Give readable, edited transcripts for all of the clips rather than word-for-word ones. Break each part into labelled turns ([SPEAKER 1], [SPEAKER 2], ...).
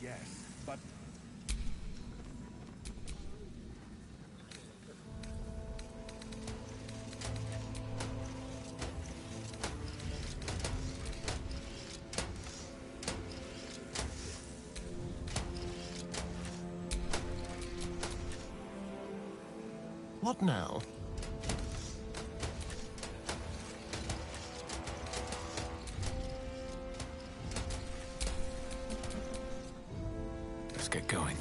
[SPEAKER 1] yes, but...
[SPEAKER 2] What now?
[SPEAKER 3] Let's get going.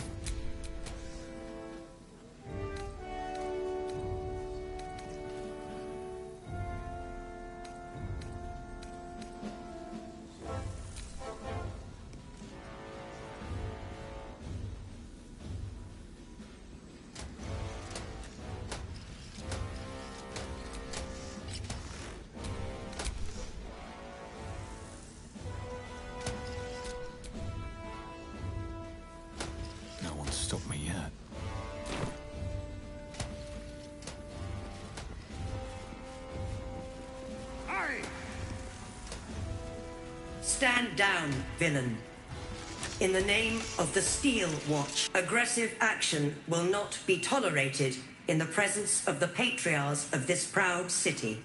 [SPEAKER 3] No one's stopped me yet.
[SPEAKER 1] Aye!
[SPEAKER 4] Stand down, villain. In the name of the Steel Watch, aggressive action will not be tolerated in the presence of the patriarchs of this proud city.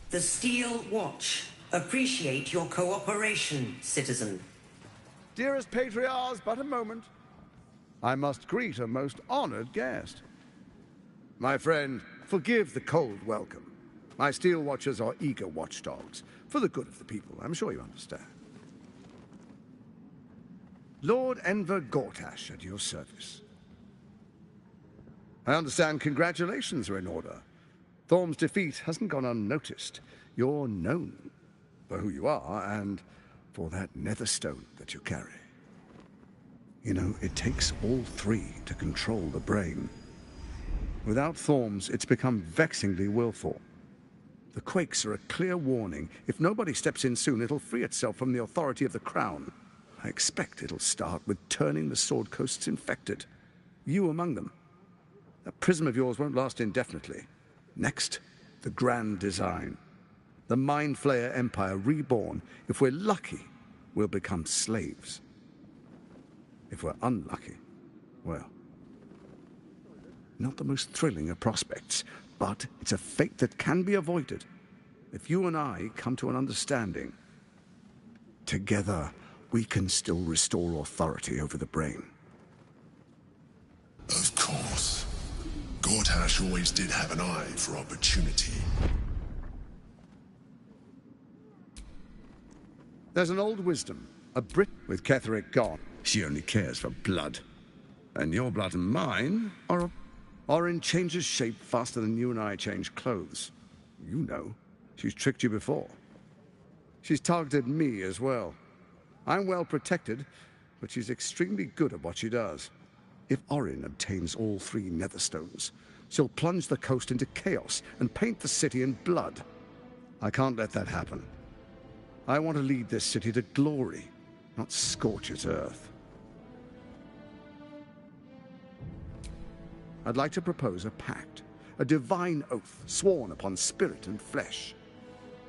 [SPEAKER 4] The Steel Watch appreciate your cooperation, citizen.
[SPEAKER 1] Dearest patriarchs, but a moment. I must greet a most honored guest. My friend, forgive the cold welcome. My Steel Watchers are eager watchdogs, for the good of the people, I'm sure you understand. Lord Enver Gortash at your service. I understand congratulations are in order. Thorm's defeat hasn't gone unnoticed. You're known for who you are and for that nether stone that you carry. You know, it takes all three to control the brain. Without Thorms, it's become vexingly willful. The quakes are a clear warning. If nobody steps in soon, it'll free itself from the authority of the crown. I expect it'll start with turning the Sword Coasts infected. You among them. That prism of yours won't last indefinitely. Next, the grand design. The Mind Flayer Empire reborn. If we're lucky, we'll become slaves. If we're unlucky, well, not the most thrilling of prospects, but it's a fate that can be avoided if you and I come to an understanding. Together, we can still restore authority over the brain.
[SPEAKER 5] Of course. Gortash always did have an eye for opportunity.
[SPEAKER 1] There's an old wisdom. A Brit with Ketheric gone. She only cares for blood. And your blood and mine are in changes shape faster than you and I change clothes. You know. She's tricked you before. She's targeted me as well. I'm well protected, but she's extremely good at what she does. If Orin obtains all three Netherstones, she'll plunge the coast into chaos and paint the city in blood. I can't let that happen. I want to lead this city to glory, not scorch its earth. I'd like to propose a pact, a divine oath sworn upon spirit and flesh.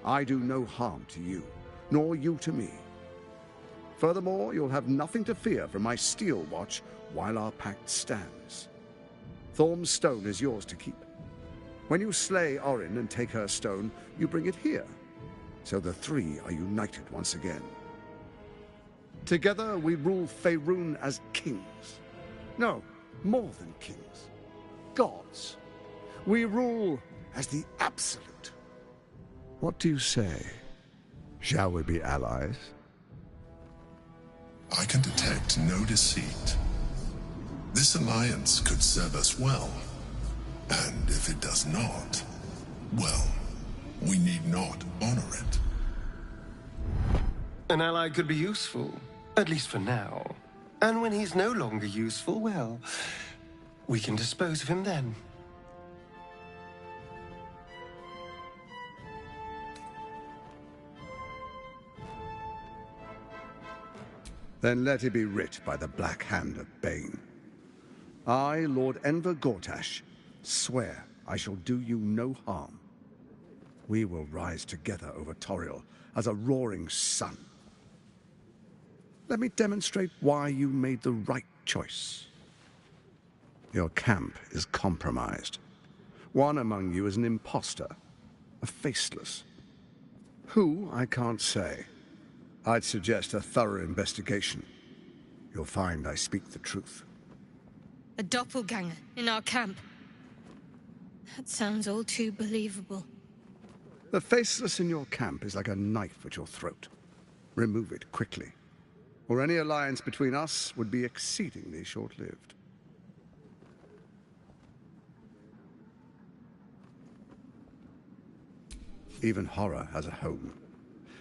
[SPEAKER 1] I do no harm to you, nor you to me. Furthermore, you'll have nothing to fear from my Steel Watch while our pact stands. Thorm's stone is yours to keep. When you slay Orin and take her stone, you bring it here, so the three are united once again. Together we rule Faerun as kings. No, more than kings. Gods. We rule as the Absolute. What do you say? Shall we be allies?
[SPEAKER 5] I can detect no deceit. This alliance could serve us well. And if it does not, well, we need not honor it.
[SPEAKER 6] An ally could be useful, at least for now. And when he's no longer useful, well, we can dispose of him then.
[SPEAKER 1] Then let it be writ by the black hand of Bane. I, Lord Enver Gortash, swear I shall do you no harm. We will rise together over Toriel as a roaring sun. Let me demonstrate why you made the right choice. Your camp is compromised. One among you is an imposter, a faceless. Who, I can't say. I'd suggest a thorough investigation. You'll find I speak the truth.
[SPEAKER 3] A doppelganger in our camp. That sounds all too believable.
[SPEAKER 1] The faceless in your camp is like a knife at your throat. Remove it quickly, or any alliance between us would be exceedingly short-lived. Even horror has a home.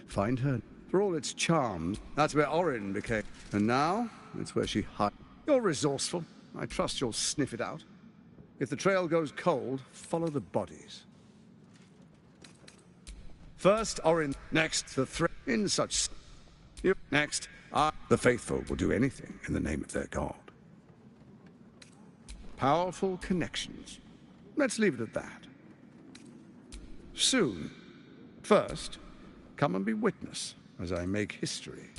[SPEAKER 1] Find her. For all its charms, that's where Orin became. And now, it's where she hides. You're resourceful. I trust you'll sniff it out. If the trail goes cold, follow the bodies. First, Orin. Next, the threat. In such... Next, the faithful will do anything in the name of their god. Powerful connections. Let's leave it at that. Soon. First, come and be witness as I make history.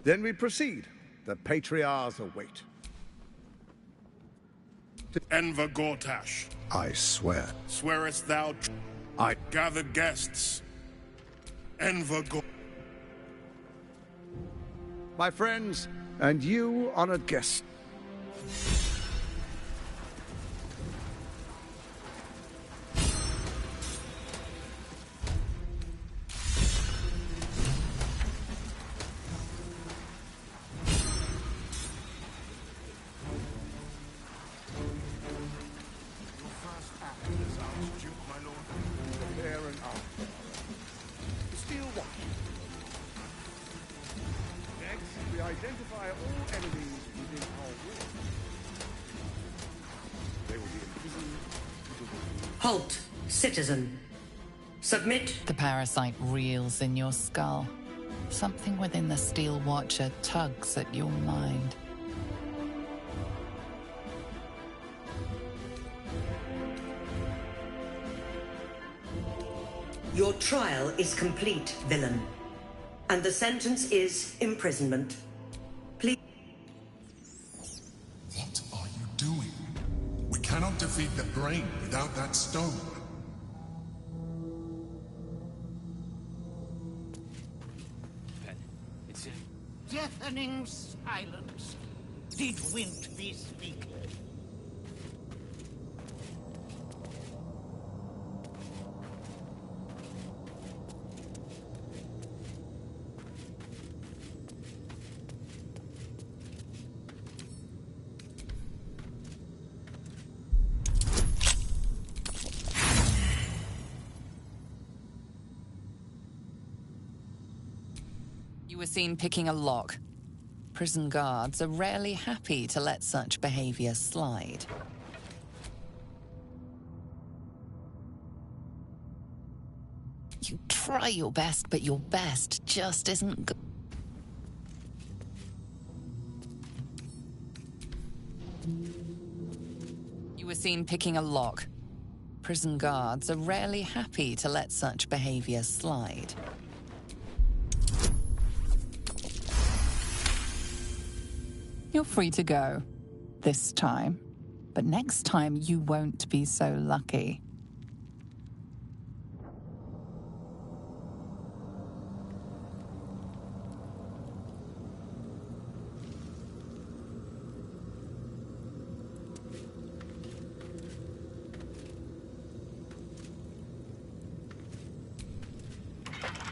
[SPEAKER 1] Then we proceed. The patriarchs await.
[SPEAKER 7] Enver Gortash,
[SPEAKER 1] I swear.
[SPEAKER 7] swearest thou
[SPEAKER 1] I...
[SPEAKER 7] gather guests? Enver Gortash.
[SPEAKER 1] My friends, and you, honored guests. Identify all enemies within our wall. They will be imprisoned.
[SPEAKER 4] Halt, citizen. Submit.
[SPEAKER 8] The parasite reels in your skull. Something within the Steel Watcher tugs at your mind.
[SPEAKER 4] Your trial is complete, villain. And the sentence is imprisonment. Please.
[SPEAKER 5] What are you doing? We cannot defeat the brain without that stone.
[SPEAKER 9] Deafening silence. Did Wintby speak?
[SPEAKER 8] You were seen picking a lock. Prison guards are rarely happy to let such behavior slide. You try your best, but your best just isn't good. You were seen picking a lock. Prison guards are rarely happy to let such behavior slide. You're free to go. This time. But next time you won't be so lucky.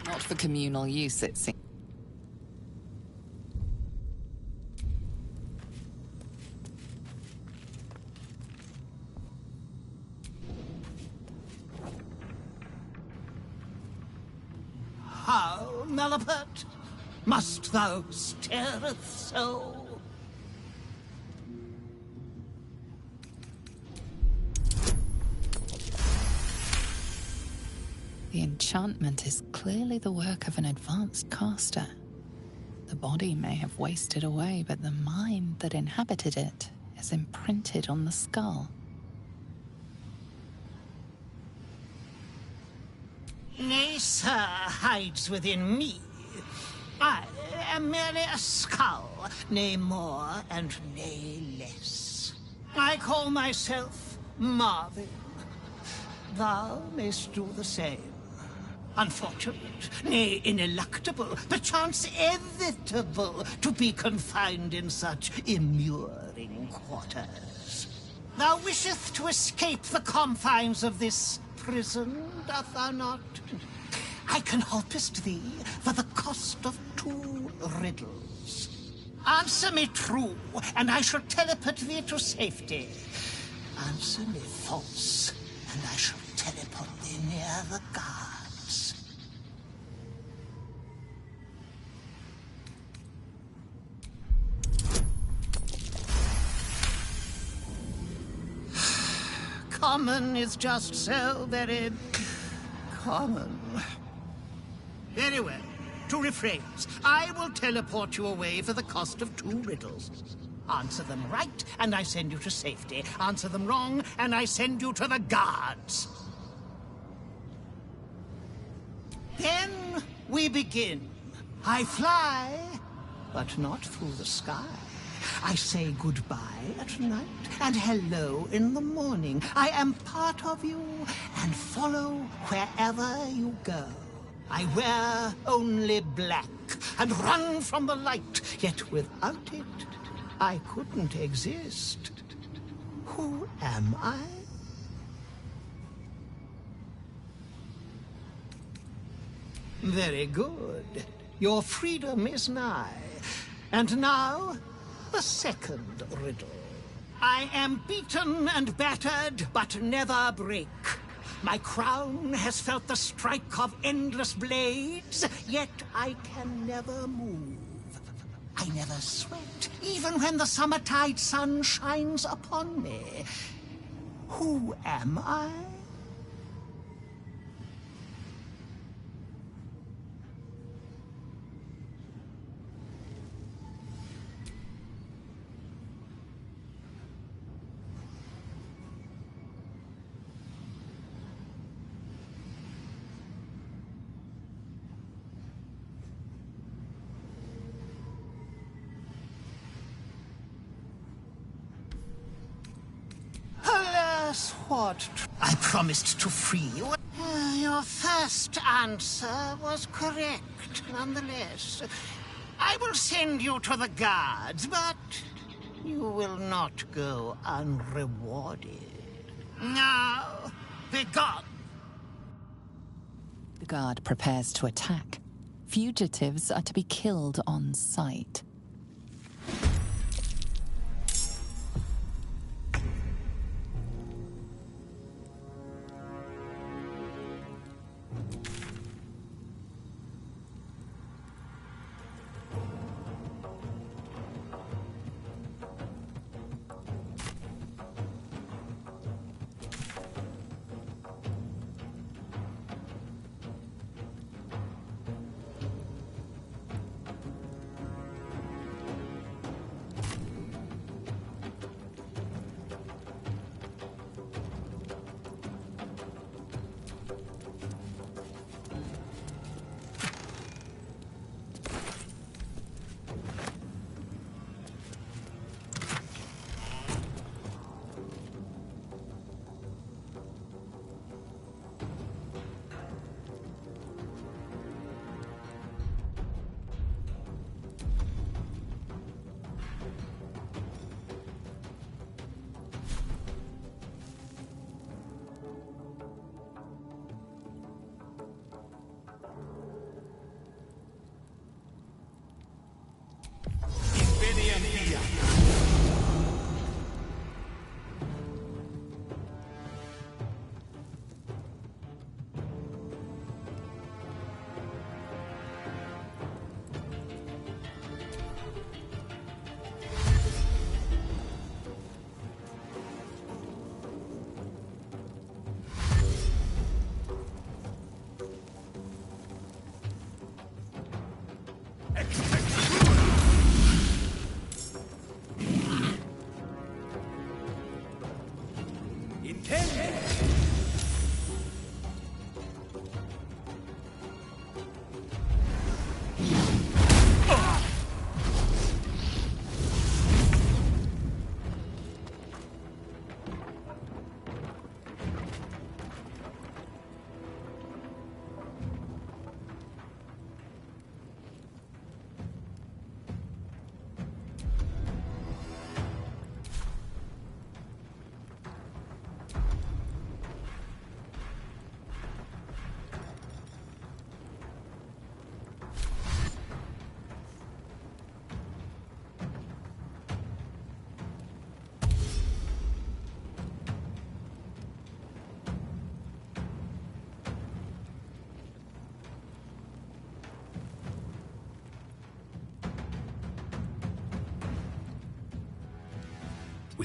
[SPEAKER 8] Not for communal use, it seems.
[SPEAKER 9] How, Malapert? Must thou stareth so?
[SPEAKER 8] The enchantment is clearly the work of an advanced caster. The body may have wasted away, but the mind that inhabited it is imprinted on the skull.
[SPEAKER 9] Nay, sir, hides within me. I am merely a skull, nay more and nay less. I call myself Marvin. Thou mayst do the same. Unfortunate, nay, ineluctable, perchance inevitable, to be confined in such immuring quarters. Thou wisheth to escape the confines of this prison, doth thou not? I can helpest thee for the cost of 2 riddles. Answer me true, and I shall teleport thee to safety. Answer me false, and I shall teleport thee near the guards. Common is just so very common. Very well. To rephrase, I will teleport you away for the cost of 2 riddles. Answer them right, and I send you to safety. Answer them wrong, and I send you to the guards. Then we begin. I fly, but not through the sky. I say goodbye at night and hello in the morning. I am part of you and follow wherever you go. I wear only black and run from the light, yet without it, I couldn't exist. Who am I? Very good. Your freedom is nigh. And now, the second riddle. I am beaten and battered, but never break. My crown has felt the strike of endless blades, yet I can never move. I never sweat, even when the summertide sun shines upon me. Who am I? What? I promised to free you. Your first answer was correct, nonetheless. I will send you to the guards, but you will not go unrewarded. Now, begone!
[SPEAKER 8] The guard prepares to attack. Fugitives are to be killed on sight.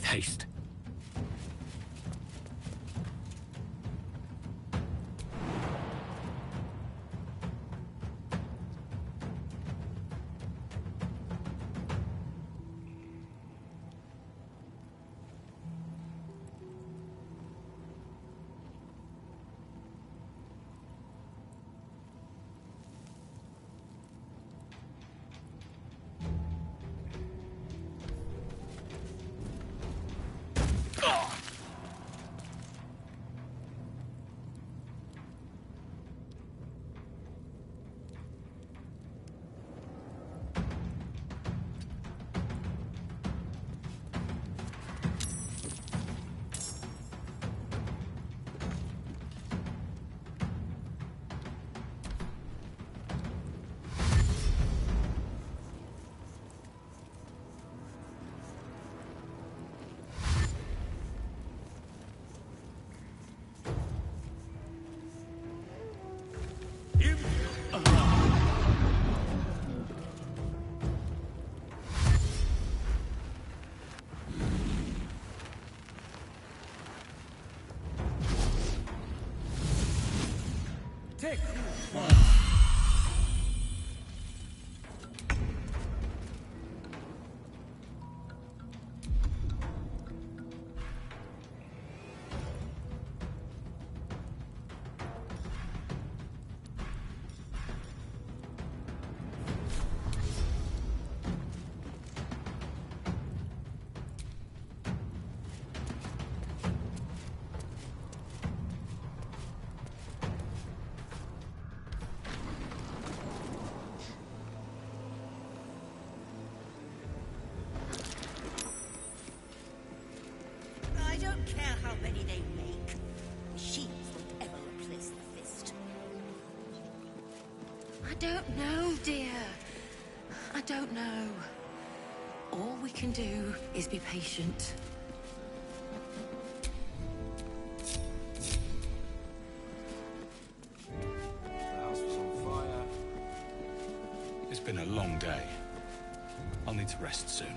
[SPEAKER 10] with haste.
[SPEAKER 4] I don't care how many they make. Machines won't ever replace the fist.
[SPEAKER 11] I don't know, dear. I don't know. All we can do is be patient.
[SPEAKER 10] The house was on fire. It's been a long day. I'll need to rest soon.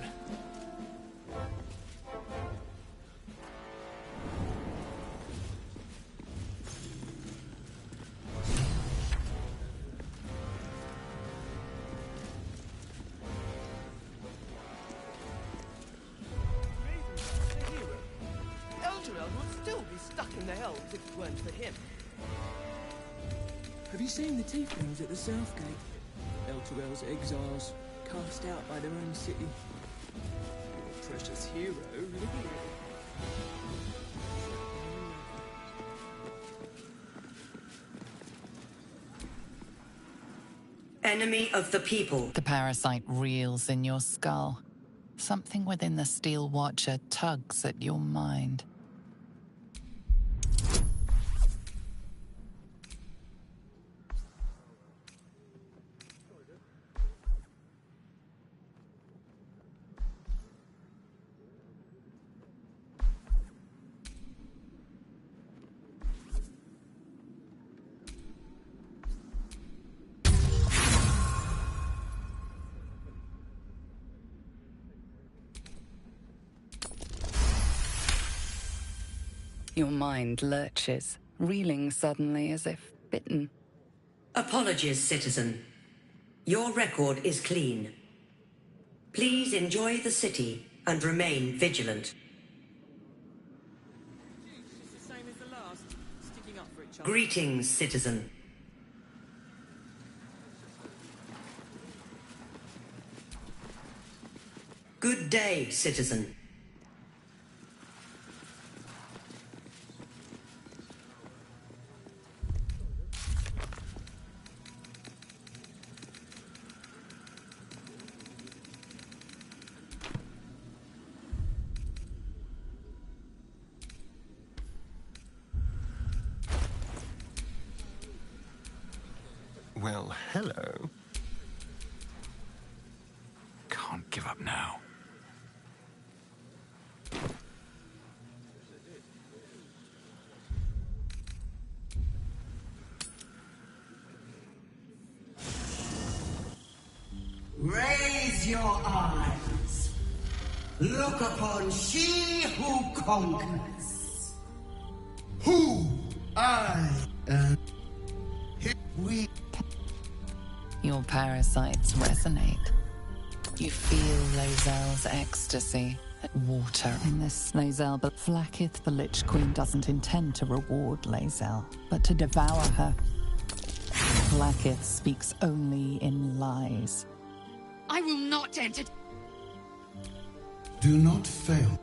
[SPEAKER 12] If it weren't for him. Have you seen the tieflings at the South Gate? Elturel's exiles, cast out by their own city. Your precious hero, look at it.
[SPEAKER 4] Enemy of the people.
[SPEAKER 8] The parasite reels in your skull. Something within the Steel Watcher tugs at your mind. Your mind lurches, reeling suddenly as if bitten.
[SPEAKER 4] Apologies, citizen. Your record is clean. Please enjoy the city and remain vigilant.
[SPEAKER 12] It's the same as the last, sticking up for each other.
[SPEAKER 4] Greetings, citizen. Good day, citizen.
[SPEAKER 6] Well, hello.
[SPEAKER 10] Can't give up now.
[SPEAKER 4] Raise your eyes.
[SPEAKER 13] Look upon she who conquers.
[SPEAKER 14] Who? I am.
[SPEAKER 13] We.
[SPEAKER 8] Your parasites resonate. You feel Lae'zel's ecstasy. Water in this Lae'zel, but Flackith, the Lich Queen, doesn't intend to reward Lae'zel, but to devour her. Flackith speaks only in lies.
[SPEAKER 11] I will not enter.
[SPEAKER 14] Do not fail.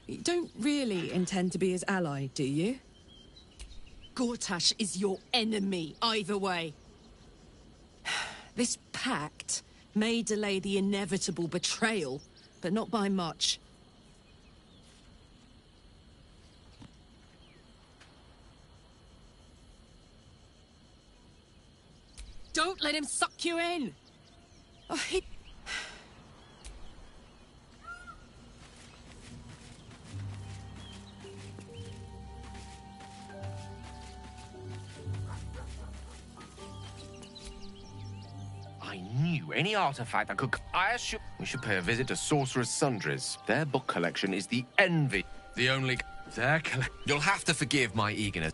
[SPEAKER 15] You don't really intend to be his ally, do you?
[SPEAKER 11] Gortash is your enemy, either way.
[SPEAKER 15] This pact may delay the inevitable betrayal, but not by much.
[SPEAKER 11] Don't let him suck you in!
[SPEAKER 15] Oh, he...
[SPEAKER 16] I knew any artifact that could... I assume we should pay a visit to Sorcerer's Sundries. Their book collection is the envy. The only... Their collection... You'll have to forgive my eagerness.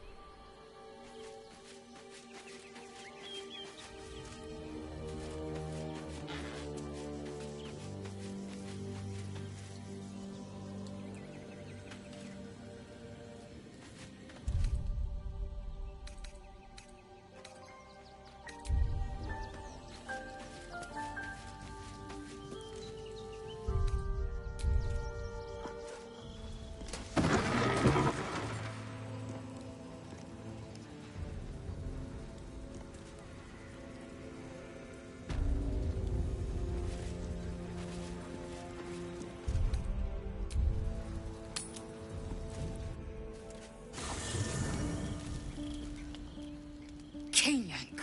[SPEAKER 11] Kenyank,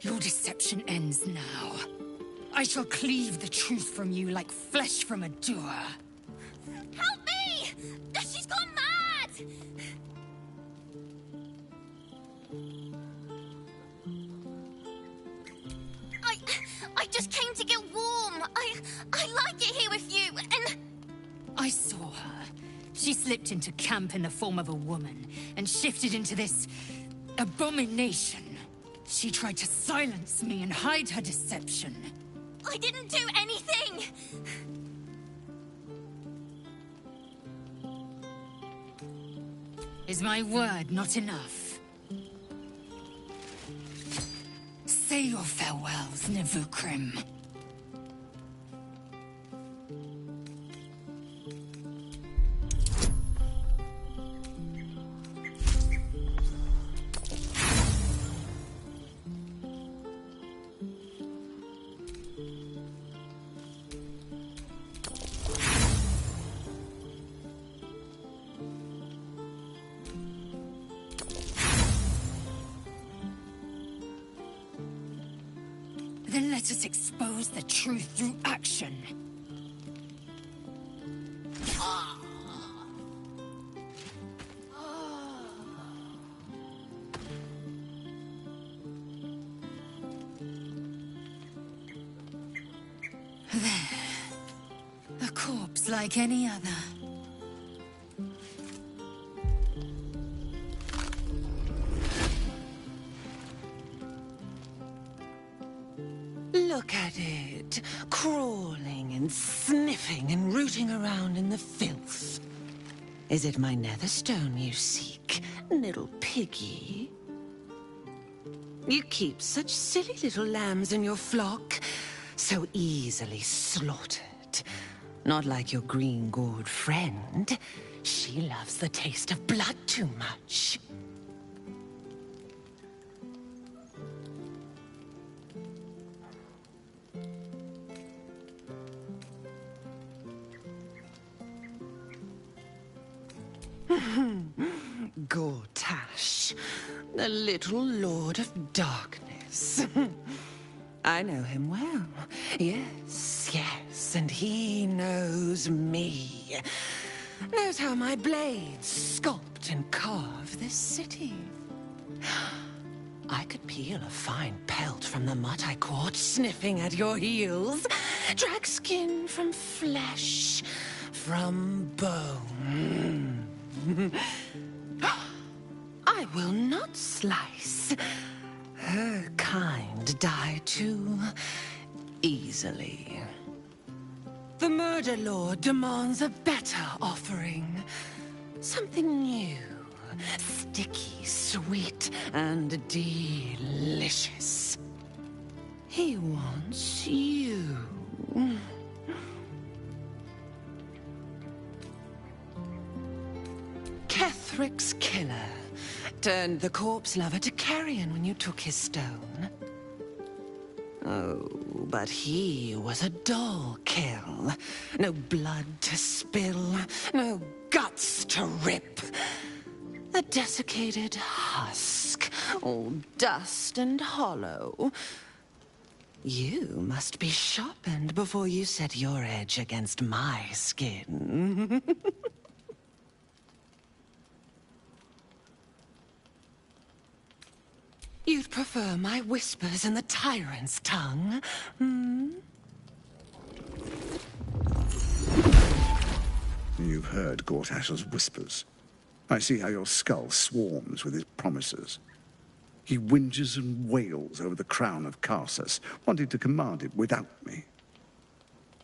[SPEAKER 11] your deception ends now. I shall cleave the truth from you like flesh from a doer.
[SPEAKER 17] Help me! She's gone mad! I just came to get warm. I like it here with you, and...
[SPEAKER 11] I saw her. She slipped into camp in the form of a woman and shifted into this abomination. She tried to silence me and hide her deception.
[SPEAKER 17] I didn't do anything!
[SPEAKER 11] Is my word not enough? Say your farewells, Nevukrim. Let us expose the truth through action. There. A corpse like any other.
[SPEAKER 15] Look at it, crawling and sniffing and rooting around in the filth. Is it my netherstone you seek, little piggy? You keep such silly little lambs in your flock, so easily slaughtered. Not like your green-gored friend. She loves the taste of blood too much. Gortash, the little Lord of Darkness. I know him well. Yes, yes, and he knows me. Knows how my blades sculpt and carve this city. I could peel a fine pelt from the mutt I caught sniffing at your heels. Drag skin from flesh, from bone. I will not slice. Her kind die too easily. The Murder Lord demands a better offering. Something new, sticky, sweet, and delicious. He wants you. Kethric's killer turned the corpse lover to carrion when you took his stone. Oh, but he was a dull kill. No blood to spill, no guts to rip. A desiccated husk, all dust and hollow. You must be sharpened before you set your edge against my skin. You'd prefer my whispers in the tyrant's tongue, hmm?
[SPEAKER 1] You've heard Gortash's whispers. I see how your skull swarms with his promises. He whinges and wails over the crown of Karsus, wanting to command it without me.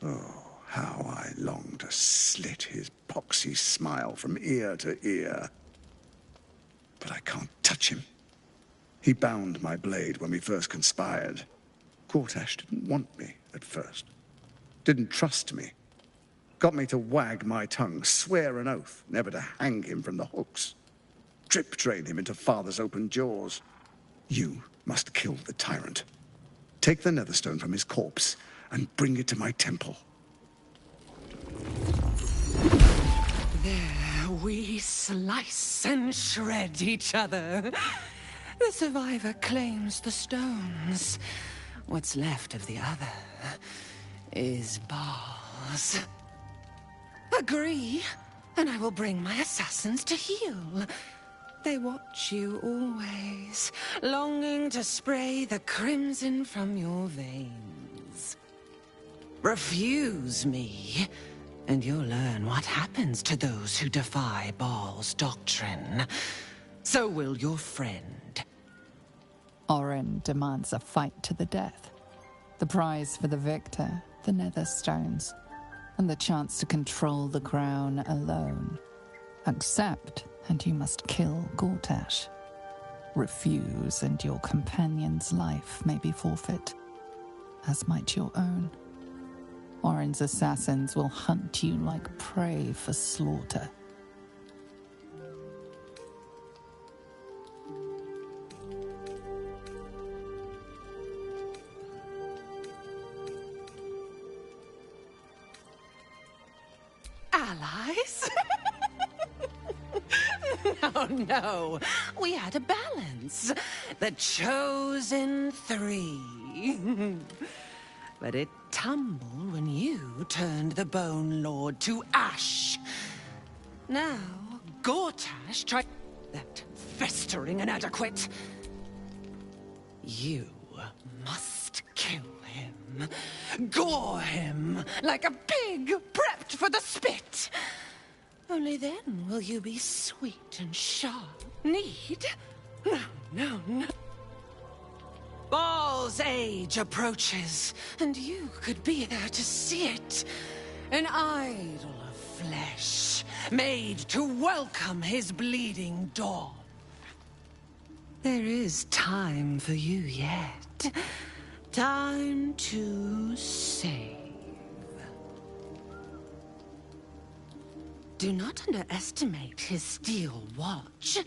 [SPEAKER 1] Oh, how I long to slit his poxy smile from ear to ear. But I can't touch him. He bound my blade when we first conspired. Gortash didn't want me at first. Didn't trust me. Got me to wag my tongue, swear an oath never to hang him from the hooks. Drip drain him into father's open jaws. You must kill the tyrant. Take the netherstone from his corpse and bring it to my temple.
[SPEAKER 15] There we slice and shred each other. The survivor claims the stones. What's left of the other is bars. Agree, and I will bring my assassins to heal. They watch you always, longing to spray the crimson from your veins. Refuse me, and you'll learn what happens to those who defy Baal's doctrine. So will your friend.
[SPEAKER 8] Orin demands a fight to the death. The prize for the victor, the Netherstones, and the chance to control the crown alone. Accept, and you must kill Gortash. Refuse, and your companion's life may be forfeit, as might your own. Orin's assassins will hunt you like prey for slaughter.
[SPEAKER 15] Allies? No. We had a balance. The chosen three. but it tumbled when you turned the Bone Lord to ash. Now, Gortash tried that festering inadequate. You must kill him. Gore him like a pig prepped for the spit. Only then will you be sweet and sharp. Need? No. Baal's age approaches, and you could be there to see it. An idol of flesh, made to welcome his bleeding dawn. There is time for you yet. Time to save. Do not underestimate his steel watch.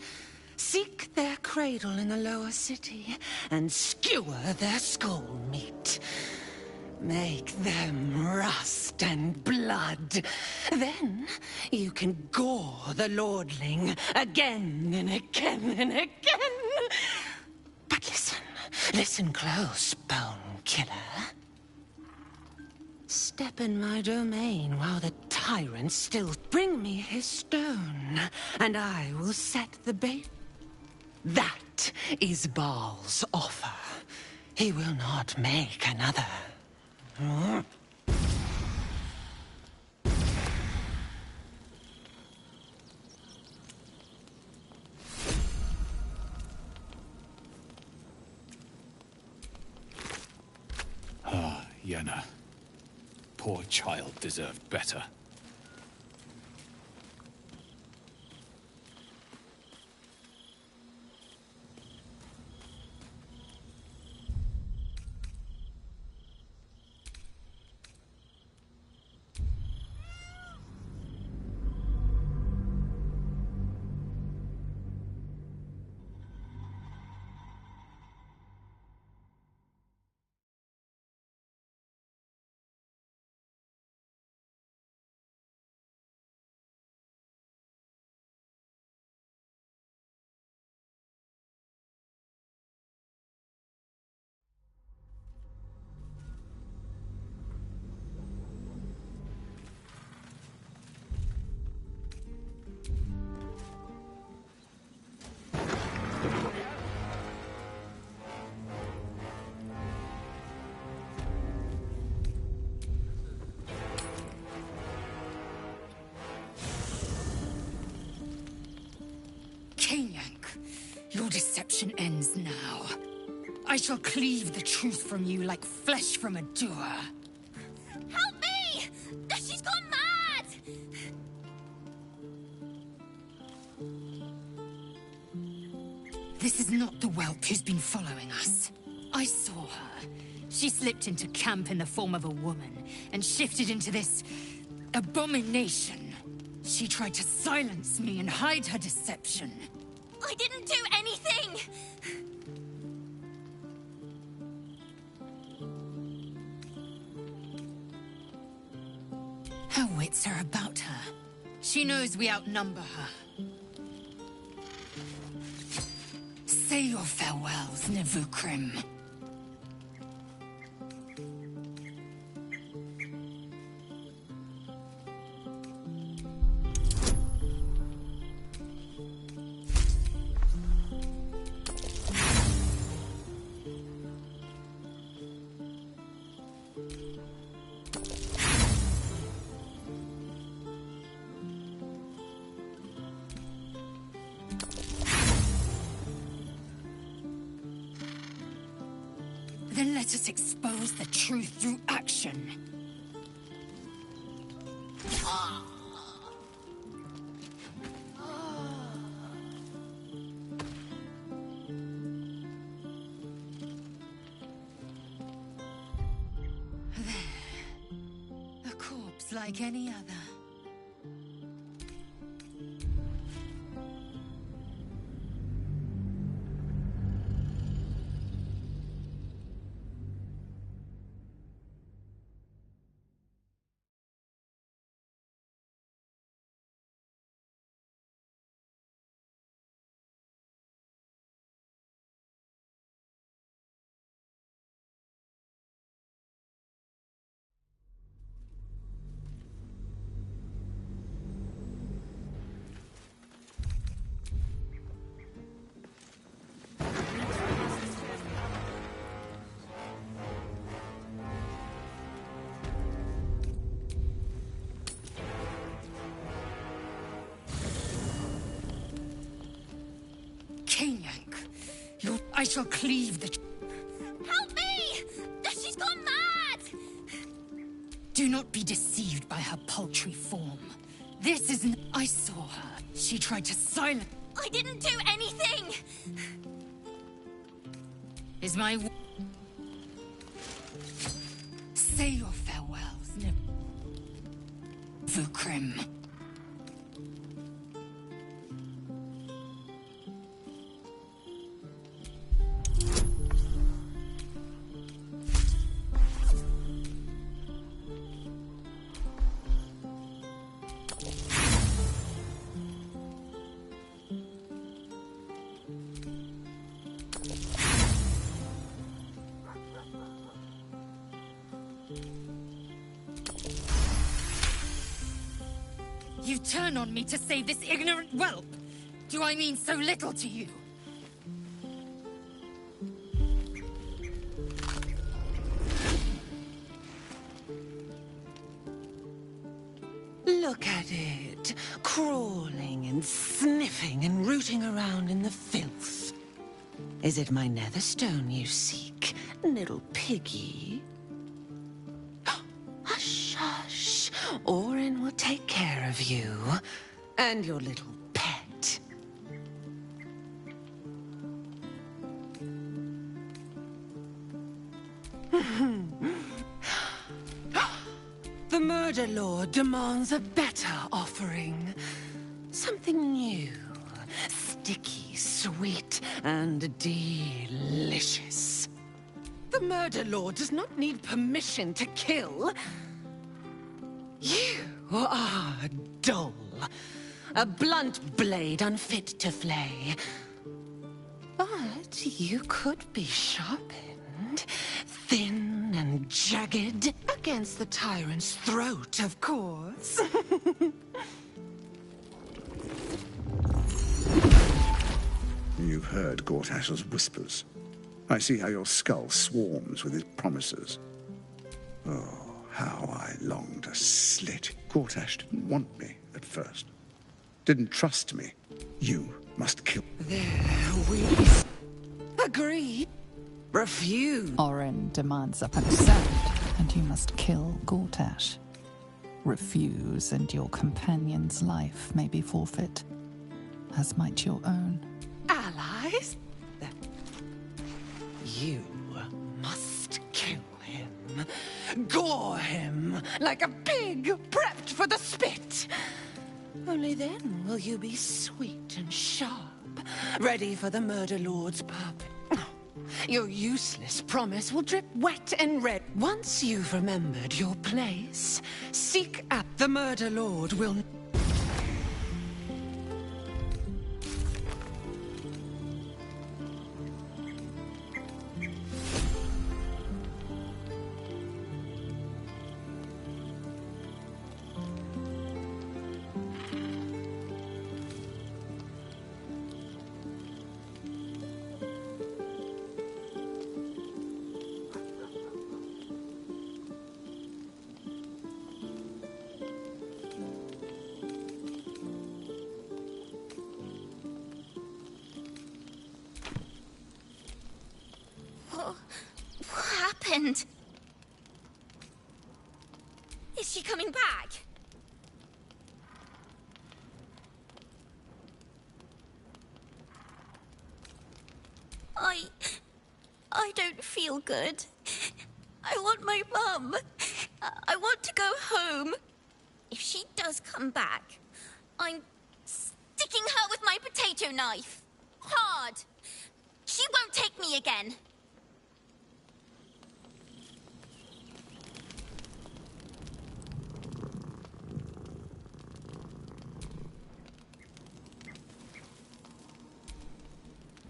[SPEAKER 15] Seek their cradle in the lower city and skewer their skull meat. Make them rust and blood. Then you can gore the lordling again and again and again. But listen close, Bone Killer. Step in my domain while the tyrant still bring me his stone, and I will set the bait. That is Baal's offer. He will not make another.
[SPEAKER 10] Yenna. Poor child deserved better.
[SPEAKER 11] Your deception ends now. I shall cleave the truth from you like flesh from a doer.
[SPEAKER 17] Help me! She's gone mad!
[SPEAKER 11] This is not the whelp who's been following us. I saw her. She slipped into camp in the form of a woman and shifted into this abomination. She tried to silence me and hide her deception.
[SPEAKER 17] I didn't do anything!
[SPEAKER 11] Her wits are about her. She knows we outnumber her. Say your farewells, Nevukrim. Then let us expose the truth through action. There. A corpse like any other. I shall cleave the...
[SPEAKER 17] Help me! She's gone mad!
[SPEAKER 11] Do not be deceived by her paltry form. This isn't... I saw her. She tried to silence...
[SPEAKER 17] I didn't do anything!
[SPEAKER 11] Is my... Say your farewells, Vukrim. You turn on me to save this ignorant whelp! Do I mean so little to you?
[SPEAKER 15] Look at it, crawling and sniffing and rooting around in the filth. Is it my netherstone you seek, little piggy? Hush, hush. Orin will take care of you and your little pet. The Murder Lord demands a better offering. Something new, sticky, sweet, and delicious. The Murder Lord does not need permission to kill. You are dull. A blunt blade unfit to flay. But you could be sharpened, thin and jagged, against the tyrant's throat, of course.
[SPEAKER 1] You've heard Gortash's whispers. I see how your skull swarms with his promises. Oh, how I long to slit. Gortash didn't want me at first. Didn't trust me. You must kill.
[SPEAKER 15] There we agree. Refuse.
[SPEAKER 8] Orin demands a consent, and you must kill Gortash. Refuse, and your companion's life may be forfeit, as might your own.
[SPEAKER 15] Allies? You must kill him. Gore him like a pig prepped for the spit. Only then will you be sweet and sharp, ready for the Murder Lord's puppet. Your useless promise will drip wet and red. Once you've remembered your place, seek out the Murder Lord will...
[SPEAKER 17] What happened? Is she coming back? I don't feel good. I want my mum. I want to go home. If she does come back, I'm sticking her with my potato knife. Hard. She won't take me again.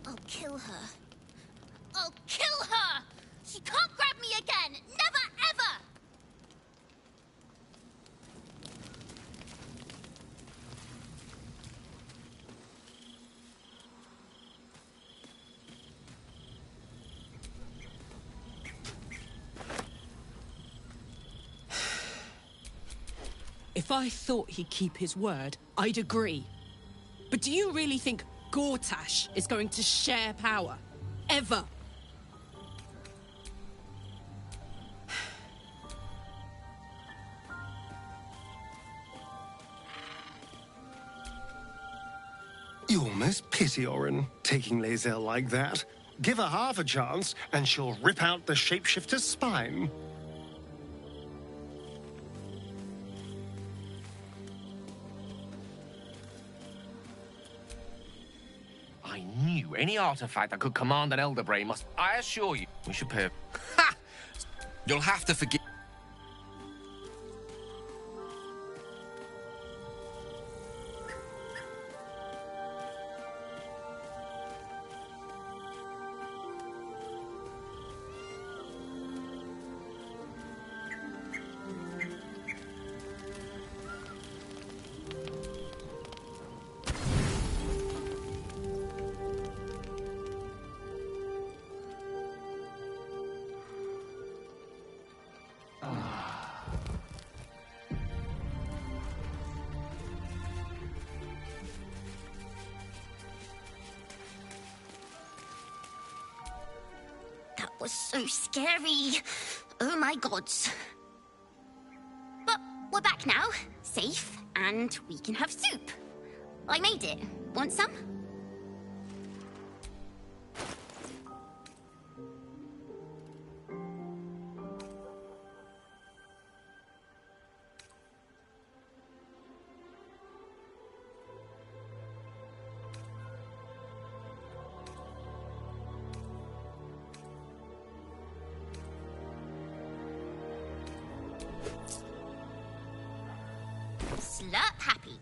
[SPEAKER 17] I'll kill her. I'll kill her! She can't grab me again! Never, ever!
[SPEAKER 12] If I thought he'd keep his word, I'd agree. But do you really think Gortash is going to share power?
[SPEAKER 11] ever.
[SPEAKER 6] You almost pity Orin, taking Lae'zel like that. Give her half a chance, and she'll rip out the shapeshifter's spine.
[SPEAKER 16] I knew any artifact that could command an Elder Brain must... I assure you, we should pay... Ha! You'll have to forgive...
[SPEAKER 17] That was so scary. Oh my gods. But we're back now, safe, and we can have soup. I made it. Want some? Slurp happy.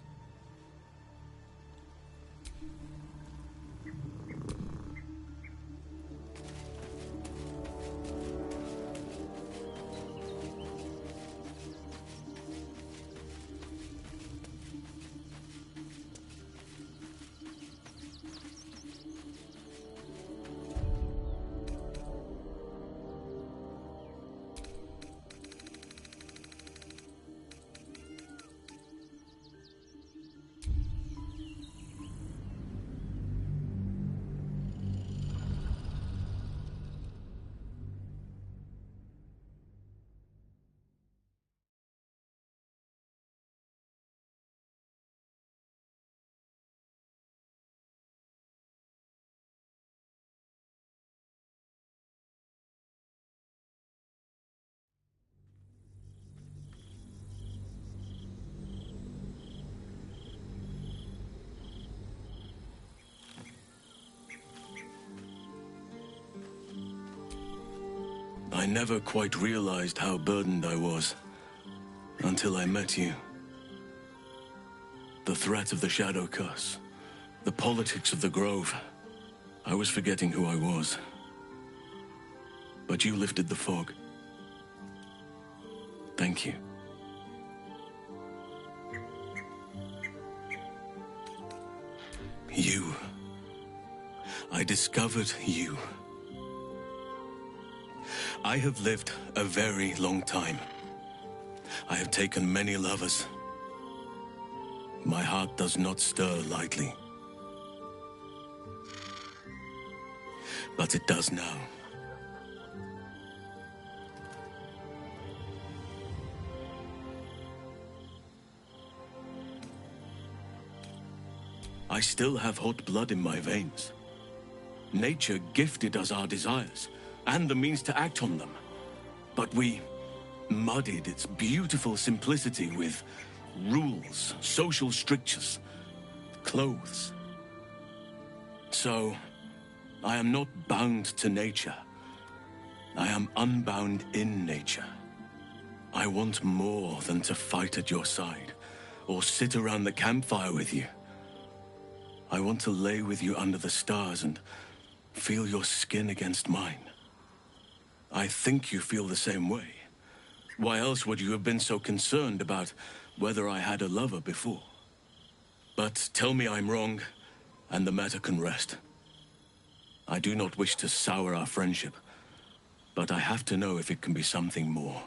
[SPEAKER 18] I never quite realized how burdened I was until I met you. The threat of the Shadow Curse, the politics of the Grove. I was forgetting who I was. But you lifted the fog. Thank you. You. I discovered you. I have lived a very long time. I have taken many lovers. My heart does not stir lightly. But it does now. I still have hot blood in my veins. Nature gifted us our desires and the means to act on them. But we muddied its beautiful simplicity with rules, social strictures, clothes. So, I am not bound to nature. I am unbound in nature. I want more than to fight at your side, or sit around the campfire with you. I want to lay with you under the stars and feel your skin against mine. I think you feel the same way. Why else would you have been so concerned about whether I had a lover before? But tell me I'm wrong, and the matter can rest. I do not wish to sour our friendship, but I have to know if it can be something more.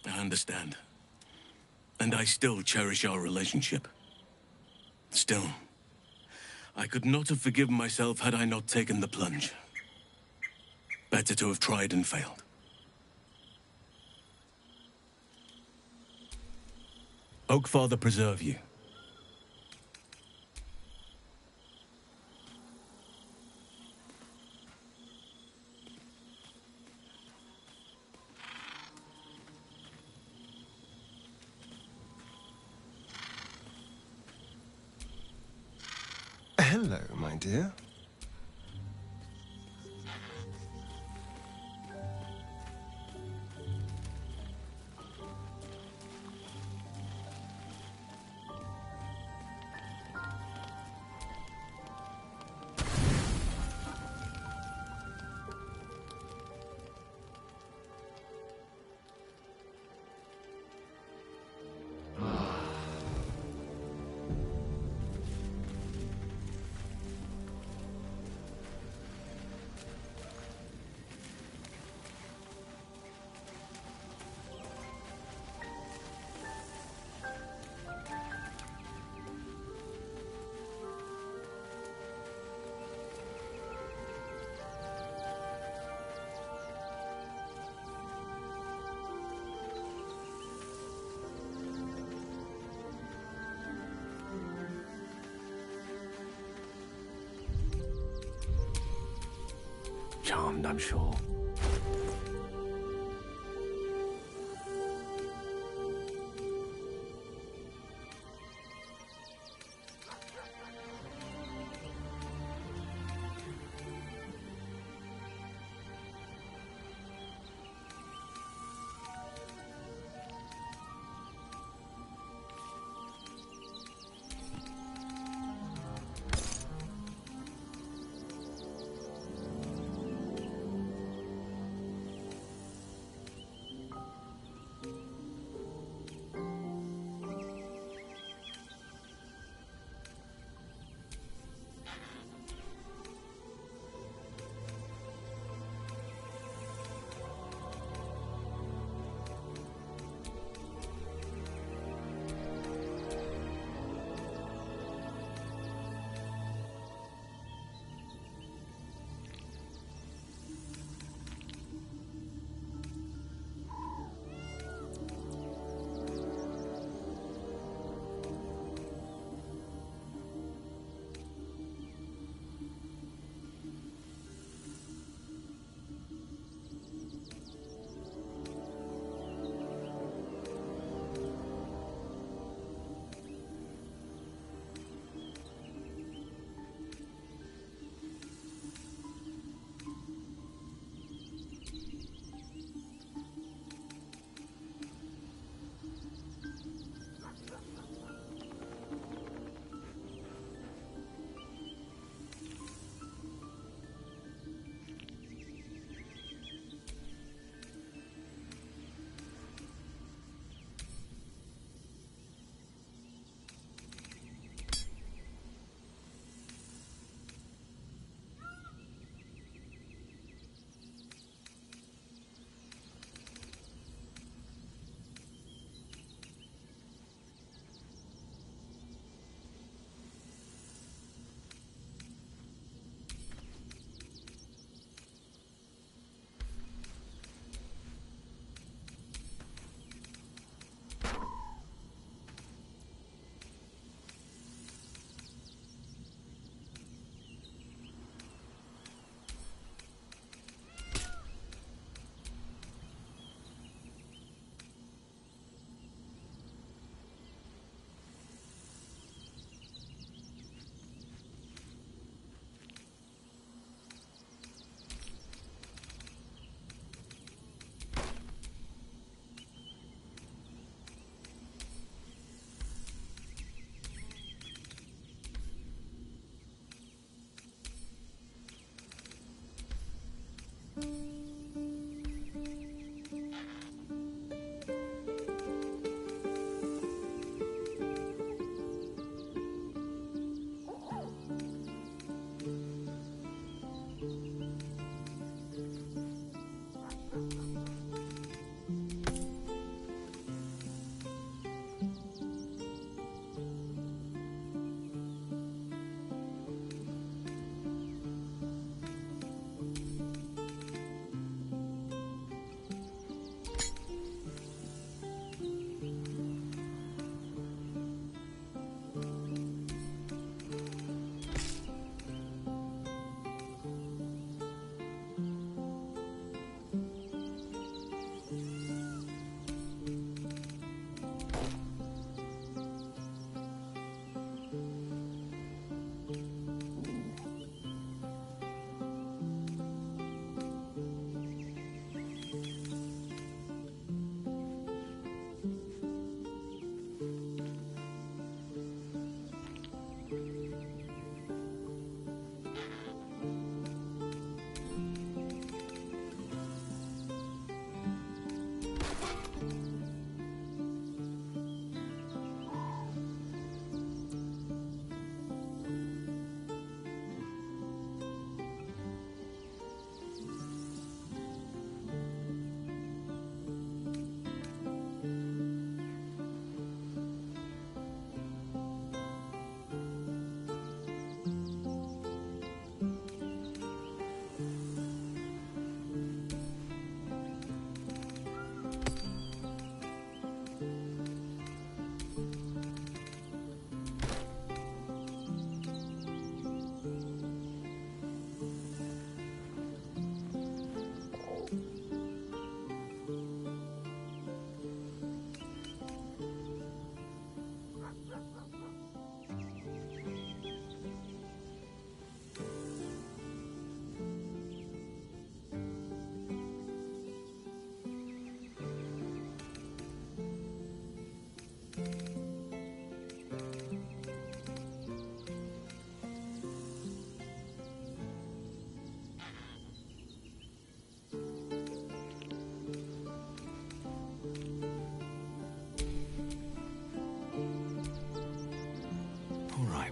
[SPEAKER 18] I understand. and I still cherish our relationship. Still, I could not have forgiven myself had I not taken the plunge. Better to have tried and failed. Oakfather preserve you.
[SPEAKER 19] Hello, my dear.
[SPEAKER 18] Charmed, I'm sure.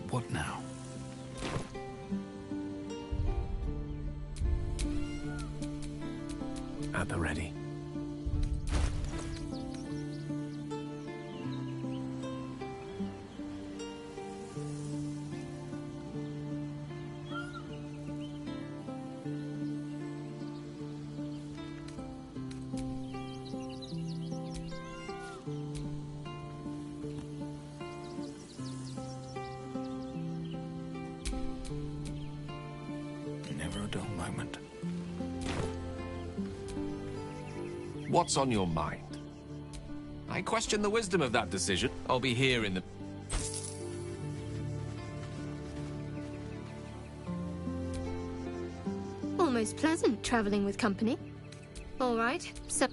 [SPEAKER 10] What now? At the ready. Never a dull moment.
[SPEAKER 16] What's on your mind? I question the wisdom of that decision. I'll be here in the...
[SPEAKER 3] Almost pleasant traveling with company. All right, so...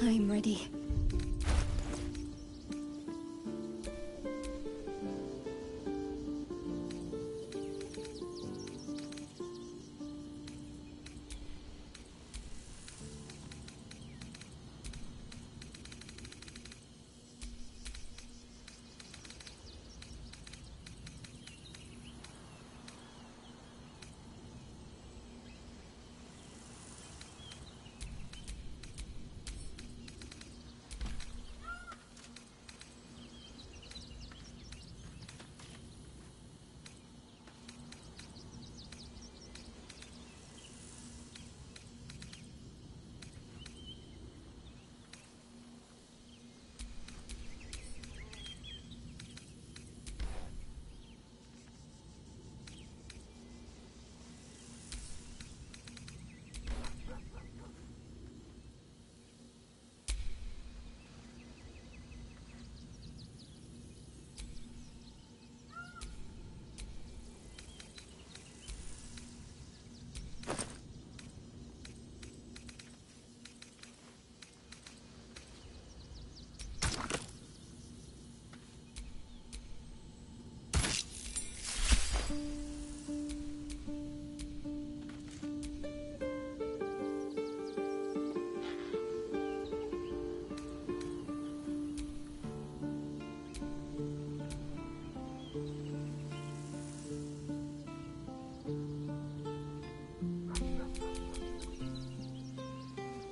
[SPEAKER 3] I'm ready.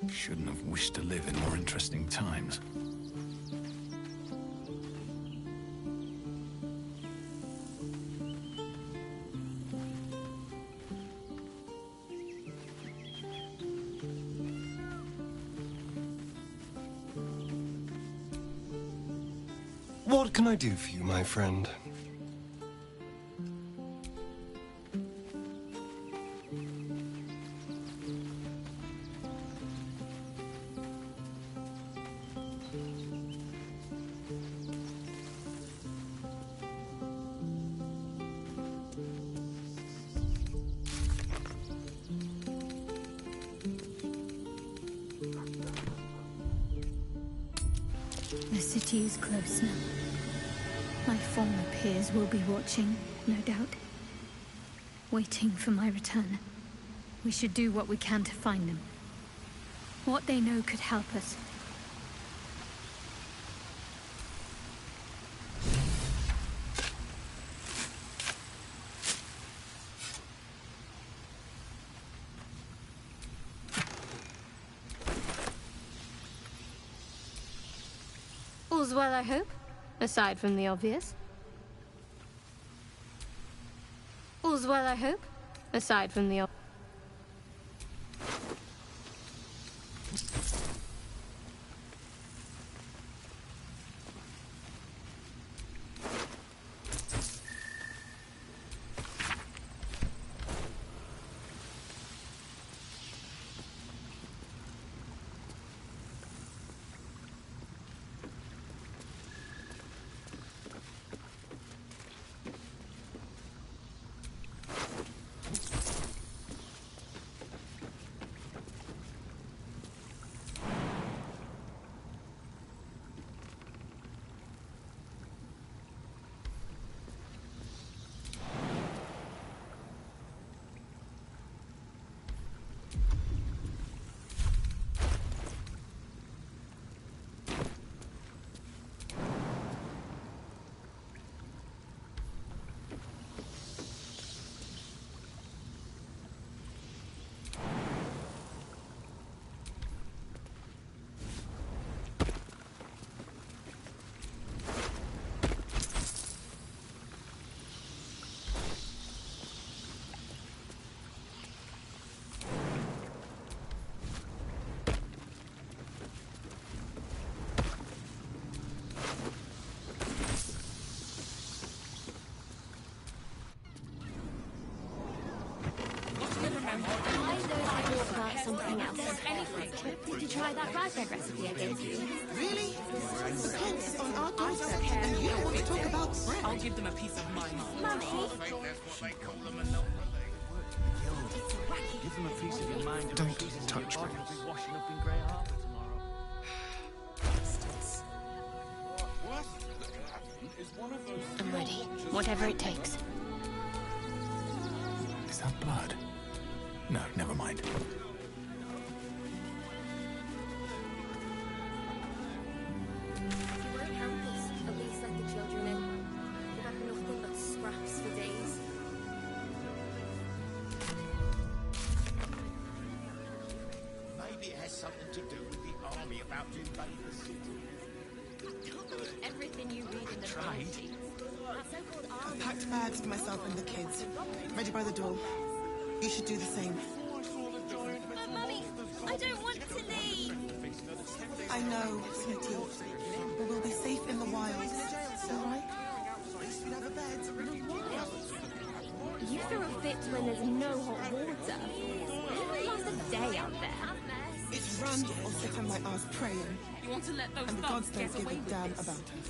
[SPEAKER 10] Shouldn't have wished to live in more interesting times.
[SPEAKER 19] What can I do for you, my friend?
[SPEAKER 3] The city is close now. My former peers will be watching, no doubt. Waiting for my return. We should do what we can to find them. What they know could help us. All's well, I hope? Aside from the obvious. All's well, I hope? Aside from the obvious.
[SPEAKER 20] About something else. Did you try that rye bread recipe I gave you?
[SPEAKER 21] Really? The cult is on our doorstep, and you don't want to talk about bread.
[SPEAKER 12] I'll give them a piece of my mind.
[SPEAKER 20] Mummy?
[SPEAKER 12] Give them a piece of your mind.
[SPEAKER 19] Don't touch me.
[SPEAKER 12] Washing up in Grey Harbour tomorrow.
[SPEAKER 20] I'm ready. Whatever it takes.
[SPEAKER 10] Is that blood? No, never mind.
[SPEAKER 20] Won't help us. At least let the children in. They've had nothing but scraps for days.
[SPEAKER 13] Maybe it has something to do with the army about to invade the city.
[SPEAKER 20] Can't believe everything you read in the Bible. That so-called army.
[SPEAKER 21] I've packed bags for myself and the kids. Ready by the door. You should do the same.
[SPEAKER 20] But Mummy, I don't want to leave.
[SPEAKER 21] I know, sweetie. But we'll be safe in the wilds. All right?
[SPEAKER 20] You throw a fit when there's no hot water. It won't last a day out there.
[SPEAKER 21] It's run or sit on my ass praying.
[SPEAKER 12] You want to let those
[SPEAKER 21] And the gods
[SPEAKER 12] thugs
[SPEAKER 21] don't
[SPEAKER 12] get
[SPEAKER 21] give
[SPEAKER 12] away
[SPEAKER 21] a
[SPEAKER 12] with
[SPEAKER 21] damn
[SPEAKER 12] this?
[SPEAKER 21] about us.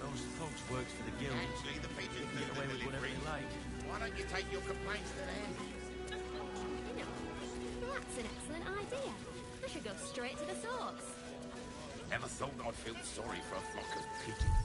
[SPEAKER 12] Those folks works for the guild.
[SPEAKER 13] Actually, the people
[SPEAKER 12] Get away with whatever they like.
[SPEAKER 13] Why don't you take your complaints to them?
[SPEAKER 20] You know, that's an excellent idea. I should go straight to the source.
[SPEAKER 13] Never thought I'd feel sorry for a flock of pigeons.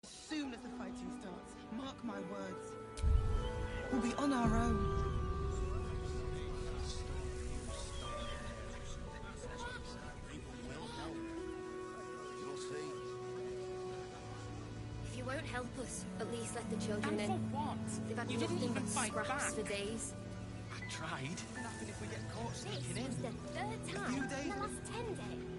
[SPEAKER 21] As soon as the fighting starts, mark my words, we'll be on our own.
[SPEAKER 20] If you won't help us, at least let the children in.
[SPEAKER 12] For what?
[SPEAKER 20] They've had
[SPEAKER 12] You didn't
[SPEAKER 20] nothing
[SPEAKER 12] even
[SPEAKER 20] but
[SPEAKER 12] fight
[SPEAKER 20] scraps
[SPEAKER 12] back.
[SPEAKER 20] for days.
[SPEAKER 12] I tried. Nothing if we get caught
[SPEAKER 20] This
[SPEAKER 12] sneaking
[SPEAKER 20] was
[SPEAKER 12] in.
[SPEAKER 20] the third time in the last 10 days.